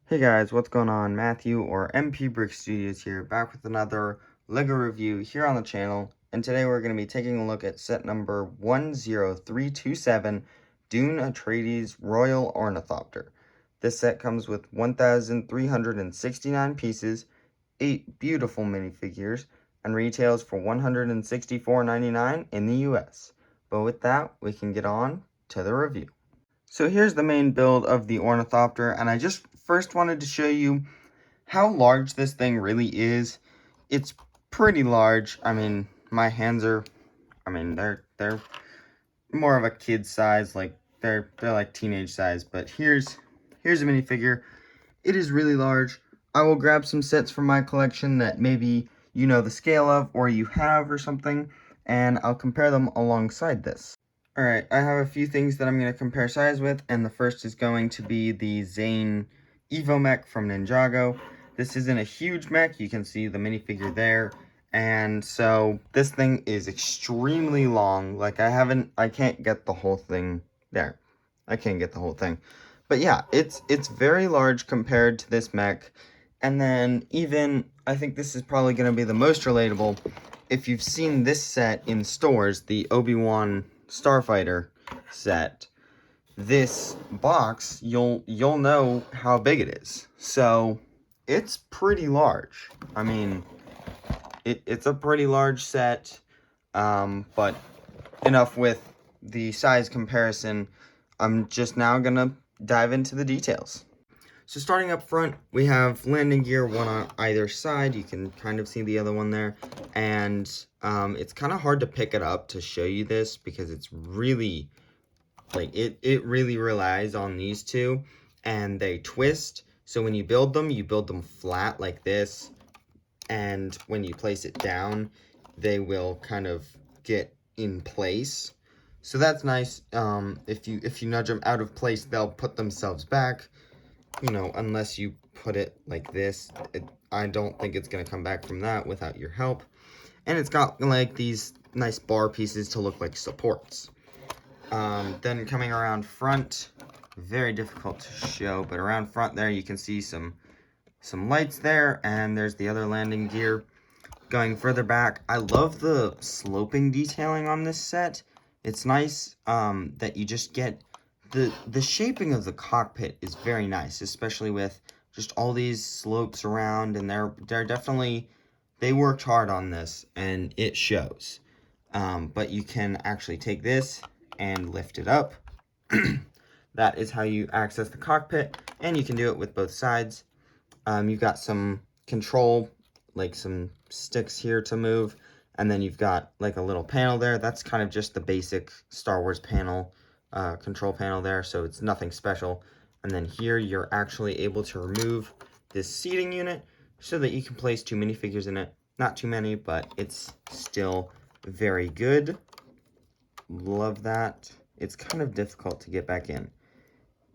Hey guys, what's going on? Matthew or MP Brick Studios here, back with another LEGO review here on the channel. And today we're going to be taking a look at set number 10327, Dune Atreides Royal Ornithopter. This set comes with 1,369 pieces, 8 beautiful minifigures, and retails for $164.99 in the US. But with that, we can get on to the review. So here's the main build of the Ornithopter, and I just first wanted to show you how large this thing really is. It's pretty large. I mean, my hands are, they're more of a kid size, like they're like teenage size, but here's a minifigure. It is really large. I will grab some sets from my collection that maybe you know the scale of or you have or something, and I'll compare them alongside this. Alright, I have a few things that I'm going to compare size with, and the first is going to be the Zane Evo mech from Ninjago. This isn't a huge mech, you can see the minifigure there, and so this thing is extremely long. Like, I can't get the whole thing there. I can't get the whole thing. But yeah, it's very large compared to this mech, and then even, I think this is probably going to be the most relatable. If you've seen this set in stores, the Obi-Wan Starfighter set, this box, you'll know how big it is. So it's pretty large. I mean, it's a pretty large set, but enough with the size comparison. I'm just now gonna dive into the details. So starting up front, we have landing gear, one on either side. You can kind of see the other one there. And it's kind of hard to pick it up to show you this because it's really, like, it really relies on these two. And they twist. So when you build them flat like this. And when you place it down, they will kind of get in place. So that's nice. If you nudge them out of place, they'll put themselves back. You know, unless you put it like this, I don't think it's going to come back from that without your help. And it's got, like, these nice bar pieces to look like supports. Then coming around front, very difficult to show, but around front there you can see some lights there, and there's the other landing gear. Going further back, I love the sloping detailing on this set. It's nice that you just get the shaping of the cockpit is very nice, especially with just all these slopes around, and they're definitely, they worked hard on this, and it shows. But you can actually take this and lift it up. That is how you access the cockpit, and you can do it with both sides. You've got some control, like some sticks here to move, and then you've got like a little panel there. That's kind of just the basic Star Wars panel. Control panel there, so it's nothing special. And then here you're actually able to remove this seating unit so that you can place 2 minifigures in it. Not too many, but it's still very good. Love that. It's kind of difficult to get back in.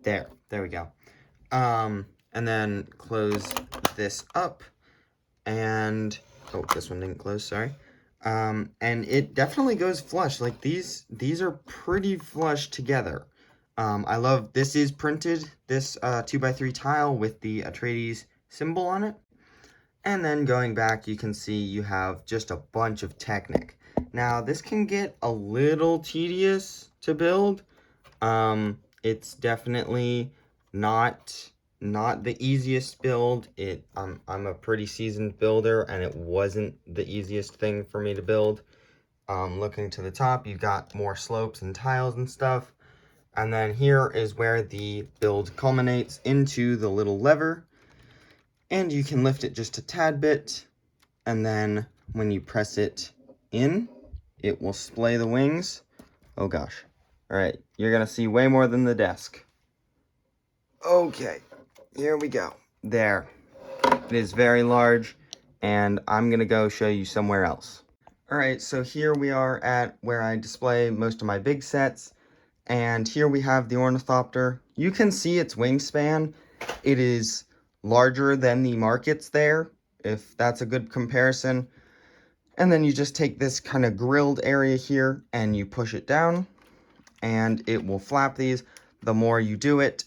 There we go. And then close this up, and oh, this one didn't close, sorry. And it definitely goes flush. Like, these are pretty flush together. I love, this is printed, this 2x3 tile with the Atreides symbol on it. And then going back, you can see you have just a bunch of Technic. Now, this can get a little tedious to build. It's definitely not the easiest build. I'm a pretty seasoned builder, and it wasn't the easiest thing for me to build. Looking to the top, you've got more slopes and tiles and stuff. And then here is where the build culminates into the little lever. And you can lift it just a tad bit. And then when you press it in, it will splay the wings. Oh gosh. Alright, you're gonna see way more than the desk. Okay. Here we go. There. It is very large, and I'm going to go show you somewhere else. Alright, so here we are at where I display most of my big sets, and here we have the Ornithopter. You can see its wingspan. It is larger than the markets there, if that's a good comparison. And then you just take this kind of grilled area here, and you push it down, and it will flap these. The more you do it,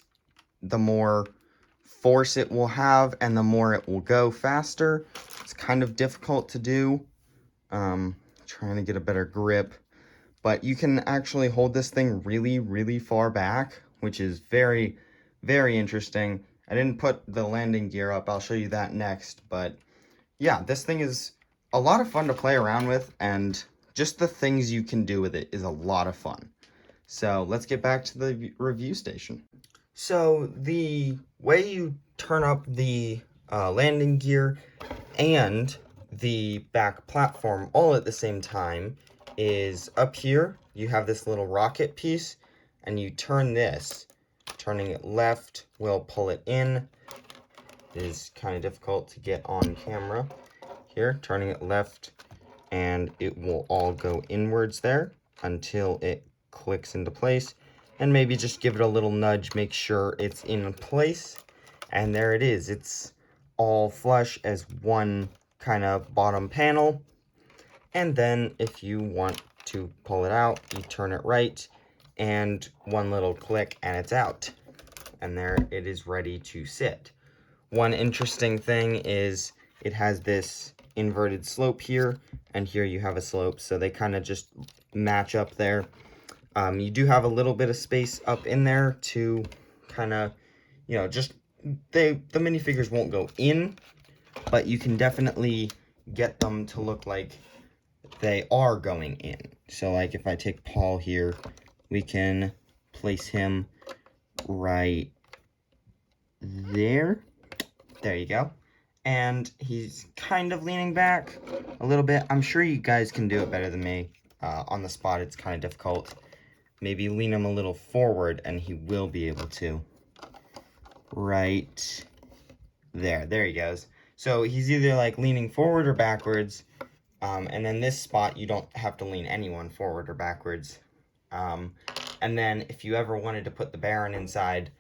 the more force it will have and the more it will go faster. It's kind of difficult to do. Trying to get a better grip. But you can actually hold this thing really, really far back, which is very, very interesting. I didn't put the landing gear up. I'll show you that next. But yeah, this thing is a lot of fun to play around with, and just the things you can do with it is a lot of fun. So let's get back to the review station. So the way you turn up the landing gear and the back platform all at the same time is up here. You have this little rocket piece, and you turn this. Turning it left will pull it in. It is kind of difficult to get on camera. Here, turning it left, and it will all go inwards there until it clicks into place. And maybe just give it a little nudge, make sure it's in place. And there it is. It's all flush as one kind of bottom panel. And then if you want to pull it out, you turn it right, and one little click and it's out. And there it is ready to sit. One interesting thing is it has this inverted slope here, and here you have a slope, so they kind of just match up there. You do have a little bit of space up in there to kind of, you know, just the minifigures won't go in, but you can definitely get them to look like they are going in. So like if I take Paul here, we can place him right there. There you go. And he's kind of leaning back a little bit. I'm sure you guys can do it better than me. On the spot, it's kind of difficult. Maybe lean him a little forward and he will be able to. Right there. There he goes. So he's either like leaning forward or backwards. And then this spot, you don't have to lean anyone forward or backwards. And then if you ever wanted to put the Baron inside,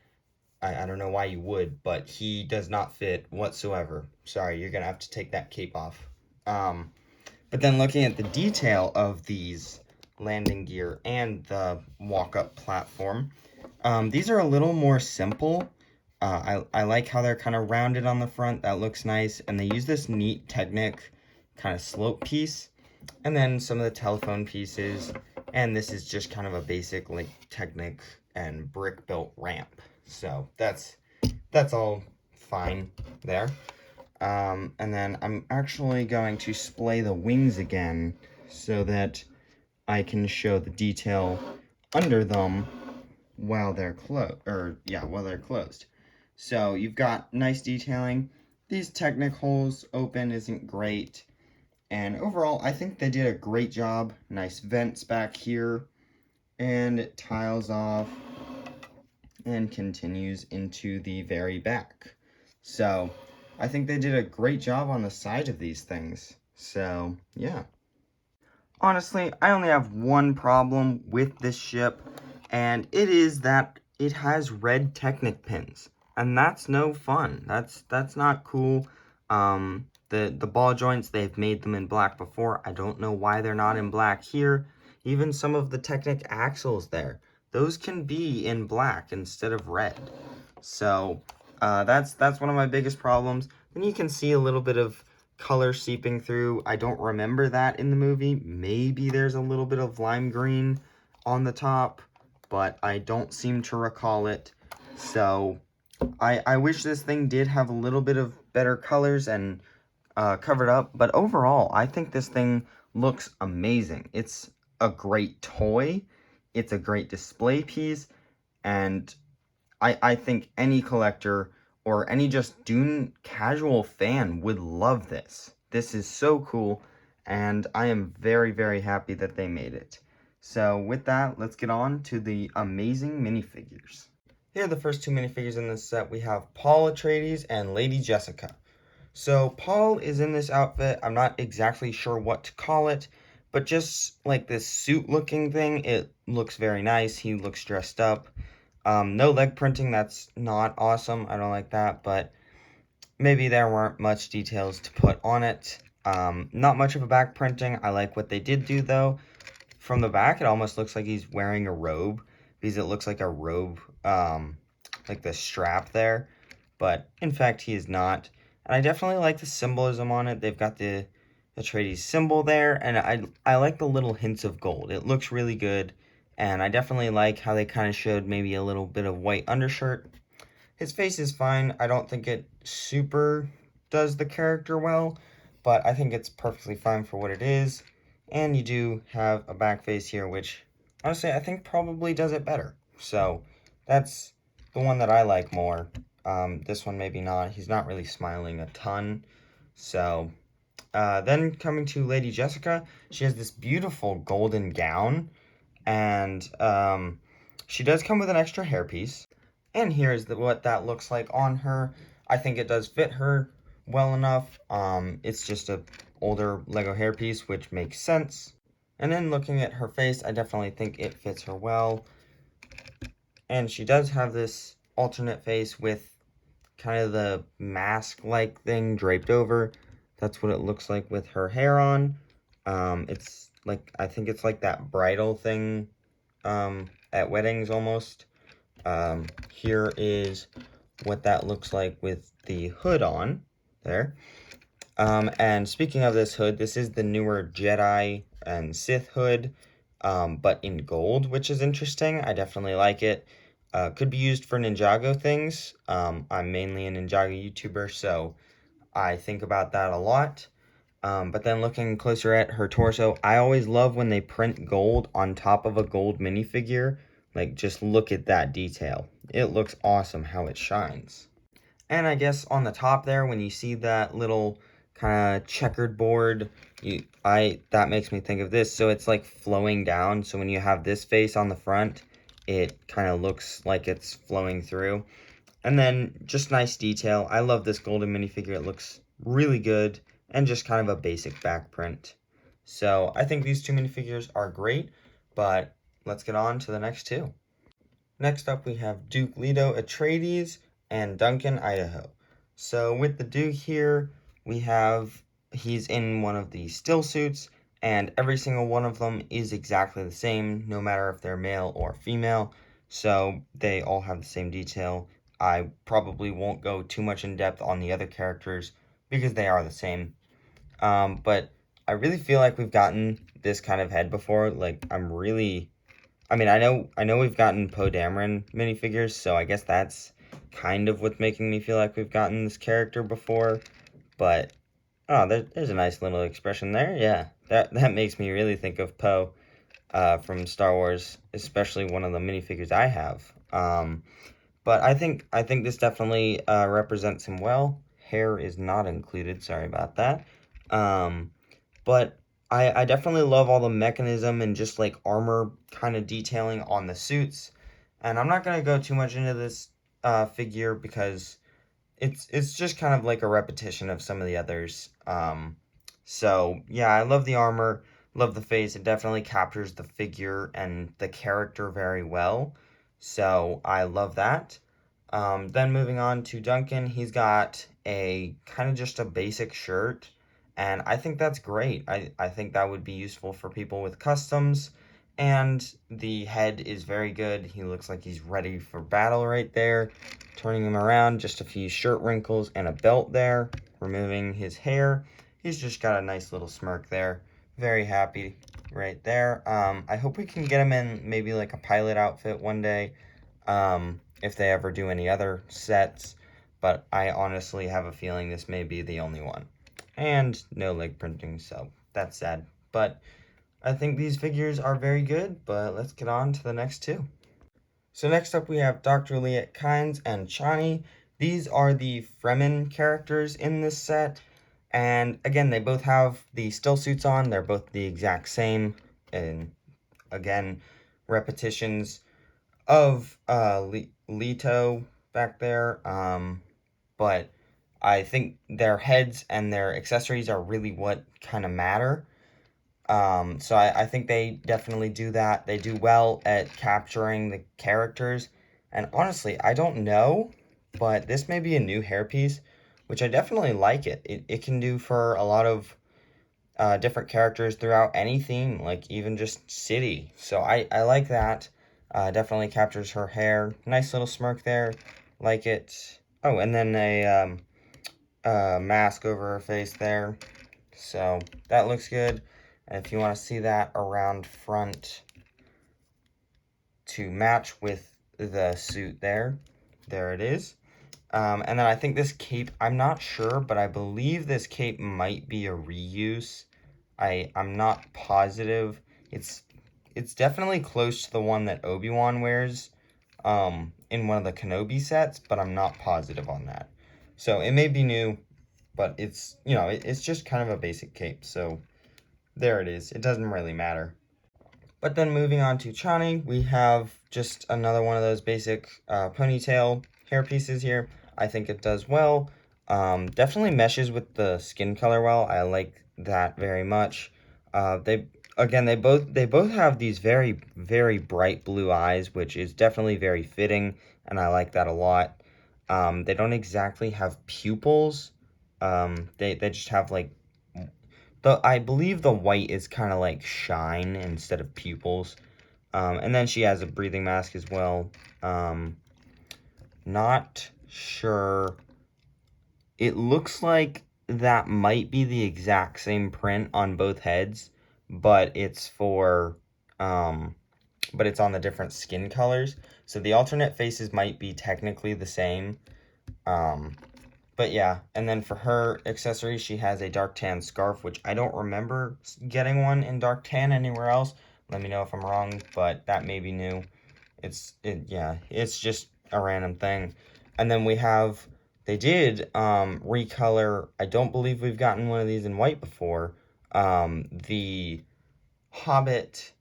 I don't know why you would, but he does not fit whatsoever. Sorry, you're going to have to take that cape off. But then looking at the detail of these landing gear and the walk-up platform, these are a little more simple. I like how they're kind of rounded on the front. That looks nice. And they use this neat Technic kind of slope piece. And then some of the telephone pieces. And this is just kind of a basic like Technic and brick-built ramp. So that's all fine there. And then I'm actually going to splay the wings again so that I can show the detail under them while they're closed. So you've got nice detailing. These Technic holes open isn't great. And overall, I think they did a great job. Nice vents back here. And it tiles off and continues into the very back. So I think they did a great job on the side of these things. So yeah. Honestly, I only have one problem with this ship, and it is that it has red Technic pins, and that's no fun. That's not cool. The ball joints, they've made them in black before. I don't know why they're not in black here. Even some of the Technic axles there, those can be in black instead of red. So that's one of my biggest problems. Then you can see a little bit of color seeping through. I don't remember that in the movie. Maybe there's a little bit of lime green on the top, but I don't seem to recall it. So I wish this thing did have a little bit of better colors and covered up, but overall I think this thing looks amazing. It's a great toy, it's a great display piece, and I think any collector or any just Dune casual fan would love this. This is so cool, and I am very, very happy that they made it. So with that, let's get on to the amazing minifigures. Here are the first two minifigures in this set. We have Paul Atreides and Lady Jessica. So Paul is in this outfit. I'm not exactly sure what to call it, but just like this suit looking thing, it looks very nice. He looks dressed up. No leg printing, that's not awesome. I don't like that, but maybe there weren't much details to put on it. Not much of a back printing. I like what they did do, though. From the back, it almost looks like he's wearing a robe, because it looks like a robe, like the strap there. but in fact he is not. And I definitely like the symbolism on it. They've got the Atreides symbol there, and I like the little hints of gold. It looks really good, and I definitely like how they kind of showed maybe a little bit of white undershirt. His face is fine. I don't think it super does the character well, but I think it's perfectly fine for what it is. And you do have a back face here, which honestly I think probably does it better. So that's the one that I like more. This one maybe not. He's not really smiling a ton. So then coming to Lady Jessica, she has this beautiful golden gown, and she does come with an extra hairpiece. And here's what that looks like on her. I think it does fit her well enough. It's just a older Lego hairpiece, which makes sense. And then looking at her face, I definitely think it fits her well. And she does have this alternate face with kind of the mask-like thing draped over. That's what it looks like with her hair on. It's like, I think it's like that bridal thing at weddings almost. Here is what that looks like with the hood on there. And speaking of this hood, this is the newer Jedi and Sith hood, but in gold, which is interesting. I definitely like it. Could be used for Ninjago things. I'm mainly a Ninjago YouTuber, so I think about that a lot. But then looking closer at her torso, I always love when they print gold on top of a gold minifigure. Like, just look at that detail. It looks awesome how it shines. And I guess on the top there, when you see that little kind of checkered board, that makes me think of this. So it's like flowing down. So when you have this face on the front, it kind of looks like it's flowing through. And then just nice detail. I love this golden minifigure. It looks really good and just kind of a basic back print. So I think these two minifigures are great, but let's get on to the next two. Next up we have Duke Leto Atreides and Duncan Idaho. So with the Duke here, he's in one of the still suits, and every single one of them is exactly the same, no matter if they're male or female. So they all have the same detail. I probably won't go too much in depth on the other characters because they are the same. But I really feel like we've gotten this kind of head before. Like, I know we've gotten Poe Dameron minifigures, so I guess that's kind of what's making me feel like we've gotten this character before. But oh, there's a nice little expression there. Yeah, that makes me really think of Poe from Star Wars, especially one of the minifigures I have. But I think this definitely represents him well. Hair is not included. Sorry about that. But I definitely love all the mechanism and just like armor kind of detailing on the suits. And I'm not gonna go too much into this figure because it's just kind of like a repetition of some of the others. So yeah, I love the armor, love the face. It definitely captures the figure and the character very well. So I love that. Then moving on to Duncan, he's got a kind of just a basic shirt, and I think that's great. I think that would be useful for people with customs, and the head is very good. He looks like he's ready for battle right there. Turning him around, just a few shirt wrinkles and a belt there. Removing his hair, he's just got a nice little smirk there. Very happy right there. I hope we can get him in maybe like a pilot outfit one day. If they ever do any other sets, but I honestly have a feeling this may be the only one. And no leg printing, so that's sad. But I think these figures are very good, but let's get on to the next two. So next up we have Dr. Liet Kynes and Chani. These are the Fremen characters in this set, and again, they both have the still suits on. They're both the exact same, and again, repetitions of Leto back there, but I think their heads and their accessories are really what kind of matter. So I think they definitely do that. They do well at capturing the characters, and honestly, I don't know, but this may be a new hairpiece, which I definitely like it. It can do for a lot of different characters throughout any theme, like even just city. So I like that. Definitely captures her hair. Nice little smirk there. Like it. Oh, and then a mask over her face there. So that looks good. And if you want to see that around front to match with the suit there it is. And then I think this cape, I'm not sure, but I believe this cape might be a reuse. I'm not positive. It's definitely close to the one that Obi-Wan wears in one of the Kenobi sets, but I'm not positive on that. So it may be new, but it's, you know, it's just kind of a basic cape. So there it is. It doesn't really matter. But then moving on to Chani, we have just another one of those basic ponytail hair pieces here. I think it does well. Definitely meshes with the skin color well. I like that very much. They both have these very, very bright blue eyes, which is definitely very fitting, and I like that a lot. They don't exactly have pupils. They just have like I believe the white is kind of like shine instead of pupils. And then she has a breathing mask as well. Not sure. It looks like that might be the exact same print on both heads, but it's but it's on the different skin colors. So the alternate faces might be technically the same. But yeah, and then for her accessory, she has a dark tan scarf, which I don't remember getting one in dark tan anywhere else. Let me know if I'm wrong, but that may be new. Yeah, it's just a random thing. And then they did recolor, I don't believe we've gotten one of these in white before, the Hobbit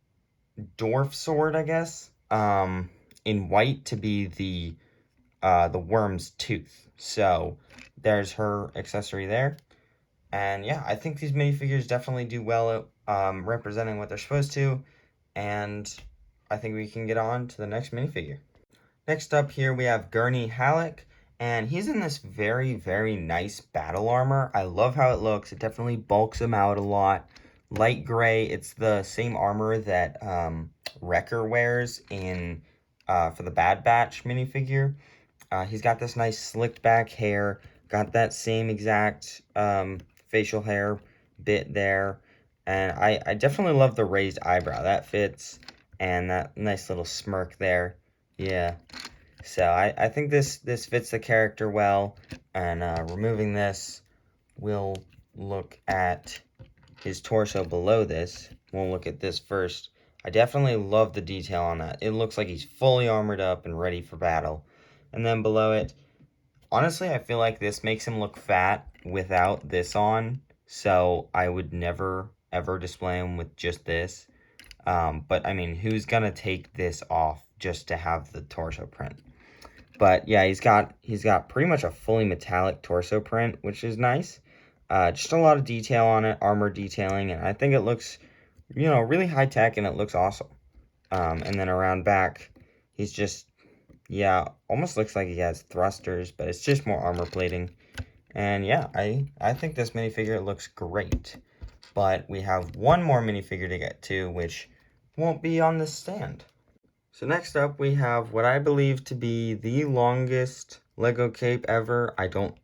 dwarf sword, I guess, in white to be the worm's tooth. So there's her accessory there. And yeah, I think these minifigures definitely do well at representing what they're supposed to. And I think we can get on to the next minifigure. Next up here we have Gurnie Halleck. And he's in this very, very nice battle armor. I love how it looks. It definitely bulks him out a lot. Light gray. It's the same armor that Wrecker wears in for the Bad Batch minifigure. He's got this nice slicked back hair, got that same exact facial hair bit there, and I definitely love the raised eyebrow. That fits, and that nice little smirk there. Yeah, so I think this fits the character well, and removing this, we'll look at his torso below this. We'll look at this first. I definitely love the detail on that. It looks like he's fully armored up and ready for battle. And then below it, honestly, I feel like this makes him look fat without this on. So I would never, ever display him with just this. But I mean, who's going to take this off just to have the torso print? But yeah, he's got pretty much a fully metallic torso print, which is nice. Just a lot of detail on it, armor detailing, and I think it looks, you know, really high tech, and it looks awesome. And then around back, he's just, yeah, almost looks like he has thrusters, but it's just more armor plating. And yeah, I think this minifigure looks great. But we have one more minifigure to get to, which won't be on this stand. So next up, we have what I believe to be the longest Lego cape ever. I don't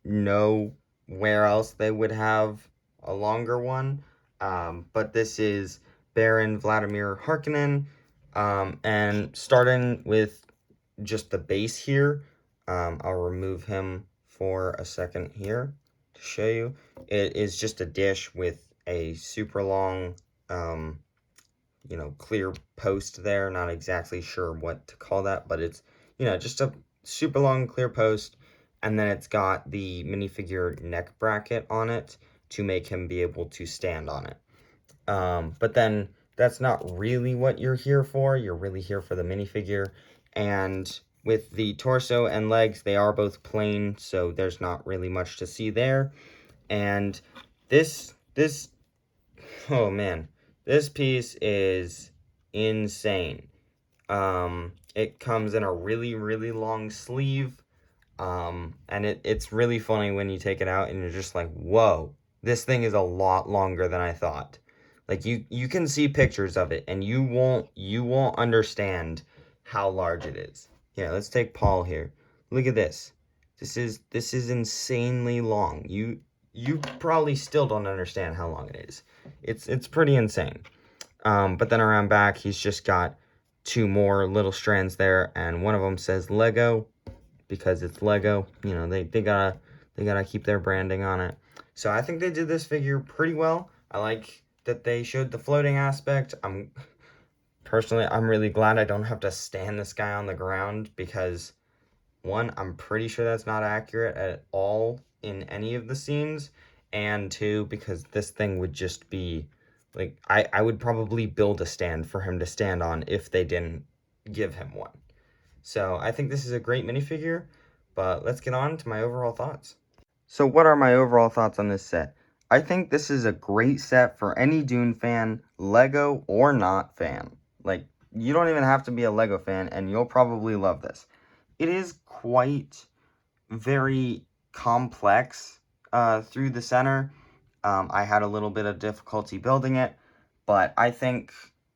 know where else they would have a longer one. But this is Baron Vladimir Harkonnen. And starting with just the base here, I'll remove him for a second here to show you. It is just a dish with a super long, you know, clear post there. Not exactly sure what to call that, but it's, you know, just a super long clear post. And then it's got the minifigure neck bracket on it to make him be able to stand on it. But then that's not really what you're here for. You're really here for the minifigure. And with the torso and legs, they are both plain, so there's not really much to see there. And this, oh man, this piece is insane. It comes in a really, really long sleeve. And it's really funny when you take it out and you're just like, whoa, this thing is a lot longer than I thought. Like you can see pictures of it and you won't understand how large it is. Here, let's take Paul here. Look at this. This is insanely long. You probably still don't understand how long it is. It's pretty insane. But then around back, he's just got 2 more little strands there, and one of them says Lego because it's Lego. You know, they gotta keep their branding on it. So I think they did this figure pretty well. I like that they showed the floating aspect. Personally, I'm really glad I don't have to stand this guy on the ground because, one, I'm pretty sure that's not accurate at all in any of the scenes, and two, because this thing would just be, like, I would probably build a stand for him to stand on if they didn't give him one. So I think this is a great minifigure, but let's get on to my overall thoughts. So what are my overall thoughts on this set? I think this is a great set for any Dune fan, Lego or not fan. Like, you don't even have to be a Lego fan, and you'll probably love this. It is quite very complex through the center. I had a little bit of difficulty building it, but I think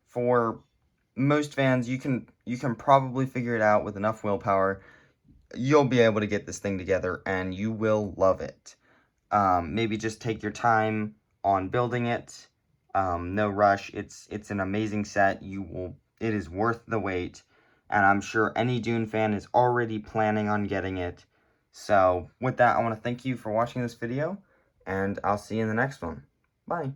for most fans, you can probably figure it out with enough willpower. You'll be able to get this thing together, and you will love it. Maybe just take your time on building it. No rush. It's an amazing set. It is worth the wait, and I'm sure any Dune fan is already planning on getting it. So with that, I want to thank you for watching this video, and I'll see you in the next one. Bye.